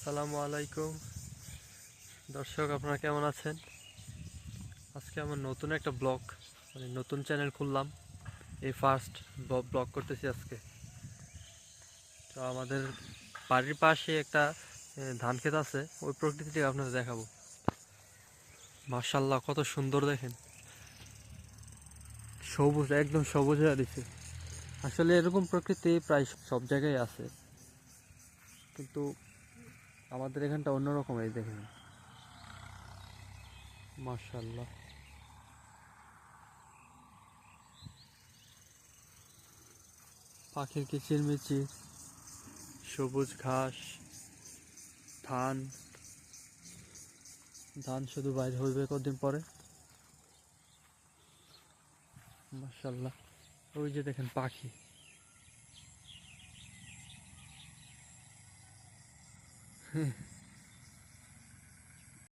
আসসালামু আলাইকুম দর্শক, আপনারা কেমন আছেন? আজকে আমার নতুন একটা ব্লগ, নতুন চ্যানেল খুললাম। এই ফার্স্ট ব্লগ করতেছি আজকে। তো আমাদের বাড়ির পাশে একটা ধান ক্ষেত আছে, ওই প্রকৃতিটি আপনাদের দেখাবো। মাশাআল্লাহ, কত সুন্দর দেখেন, সবুজ, একদম সবুজ হয়ে দিচ্ছে। আসলে এরকম প্রকৃতি প্রায় সব জায়গায় আছে, কিন্তু আমাদের এখানটা অন্যরকম। এই দেখেন, মাশাআল্লাহ। পাখির কিচিরমিচির, সবুজ ঘাস, ধান। ধান শুধু বাইর হইবে কদিন পরে। মাশাআল্লাহ, ওই যে দেখেন পাখি।